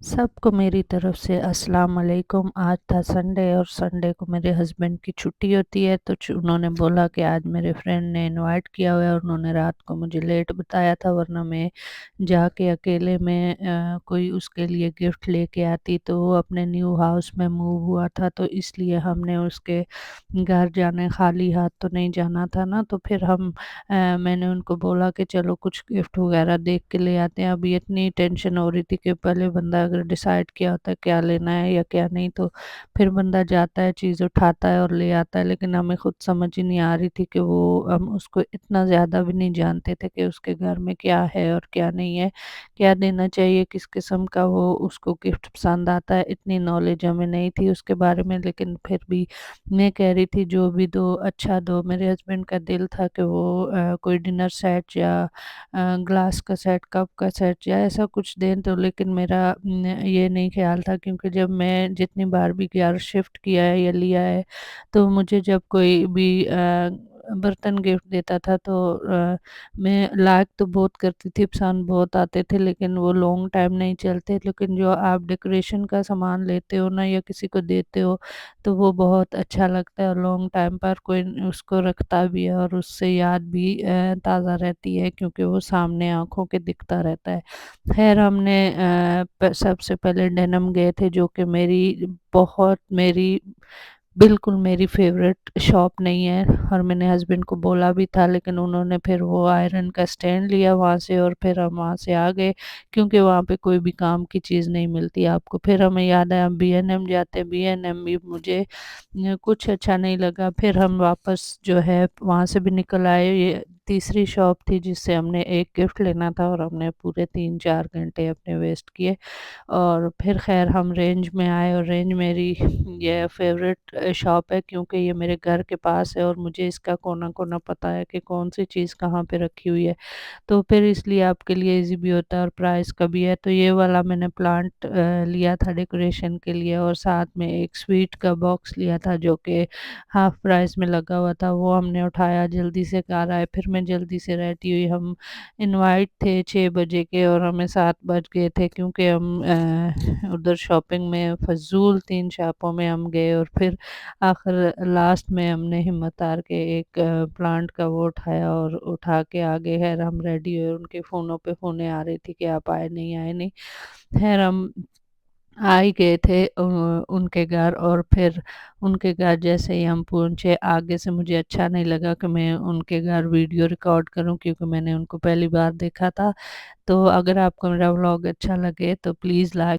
सबको मेरी तरफ से अस्सलाम वालेकुम। आज था संडे और संडे को मेरे हस्बैंड की छुट्टी होती है, तो उन्होंने बोला कि आज मेरे फ्रेंड ने इनवाइट किया हुआ है। और उन्होंने रात को मुझे लेट बताया था, वरना मैं जाके अकेले में कोई उसके लिए गिफ्ट लेके आती। तो वो अपने न्यू हाउस में मूव हुआ था, तो इसलिए हमने उसके घर जाने खाली हाथ तो नहीं जाना था ना। तो फिर मैंने उनको बोला कि चलो कुछ गिफ्ट वगैरह देख के ले आते हैं। अभी इतनी टेंशन हो रही थी कि पहले बंदा अगर डिसाइड किया होता है क्या लेना है या क्या नहीं, तो फिर बंदा जाता है, चीज़ उठाता है और ले आता है। लेकिन हमें खुद समझ ही नहीं आ रही थी कि वो हम उसको इतना ज़्यादा भी नहीं जानते थे कि उसके घर में क्या है और क्या नहीं है, क्या देना चाहिए, किस किस्म का वो उसको गिफ्ट पसंद आता है। इतनी नॉलेज हमें नहीं थी उसके बारे में, लेकिन फिर भी मैं कह रही थी जो भी दो अच्छा दो। मेरे हस्बैंड का दिल था कि वो कोई डिनर सेट या ग्लास का सेट, कप का सेट या ऐसा कुछ दें, तो लेकिन मेरा ये नहीं ख्याल था, क्योंकि जब मैं जितनी बार भी घर शिफ्ट किया है या लिया है, तो मुझे जब कोई भी बर्तन गिफ्ट देता था तो मैं लाइक तो बहुत करती थी, पसंद बहुत आते थे, लेकिन वो लॉन्ग टाइम नहीं चलते। लेकिन जो आप डेकोरेशन का सामान लेते हो ना या किसी को देते हो, तो वो बहुत अच्छा लगता है और लॉन्ग टाइम पर कोई उसको रखता भी है और उससे याद भी ताज़ा रहती है, क्योंकि वो सामने आँखों के दिखता रहता है। ख़ैर हमने सबसे पहले डेनिम गए थे, जो कि मेरी बिल्कुल मेरी फ़ेवरेट शॉप नहीं है। और मैंने हस्बैंड को बोला भी था, लेकिन उन्होंने फिर वो आयरन का स्टैंड लिया वहाँ से और फिर हम वहाँ से आ गए, क्योंकि वहाँ पे कोई भी काम की चीज़ नहीं मिलती आपको। फिर हमें याद आया हम B&M जाते हैं, B&M भी मुझे कुछ अच्छा नहीं लगा। फिर हम वापस जो है वहाँ से भी निकल आए। ये तीसरी शॉप थी जिससे हमने एक गिफ्ट लेना था, और हमने पूरे 3-4 घंटे अपने वेस्ट किए। और फिर ख़ैर हम रेंज में आए, और रेंज मेरी ये फ़ेवरेट शॉप है, क्योंकि ये मेरे घर के पास है और मुझे इसका कोना-कोना पता है कि कौन-सी चीज़ कहाँ पे रखी हुई है। तो फिर इसलिए आपके लिए ईज़ी भी होता है और प्राइस का भी है। तो ये वाला मैंने प्लांट लिया था डेकोरेशन के लिए, और साथ में एक स्वीट का बॉक्स लिया था जो कि हाफ़ प्राइस में लगा हुआ था। वो हमने उठाया, जल्दी से घर आए, फिर मैं जल्दी से रेडी हुई। हम इनवाइट थे 6 बजे के और हमें 7 बज गए थे, क्योंकि हम उधर शॉपिंग में फ़ज़ूल 3 शॉपों में हम गए, और फिर आखिर लास्ट में हमने हिम्मत हार के एक प्लांट का वो उठाया और उठा के आ गए। खैर हम रेडी हुए, उनके फ़ोनों पे फ़ोनें आ रही थी कि आप आए नहीं, आए नहीं। खैर हम आ ही गए थे उनके घर। और फिर उनके घर जैसे ही हम पहुँचे, आगे से मुझे अच्छा नहीं लगा कि मैं उनके घर वीडियो रिकॉर्ड करूँ, क्योंकि मैंने उनको पहली बार देखा था। तो अगर आपको मेरा व्लॉग अच्छा लगे तो प्लीज़ लाइक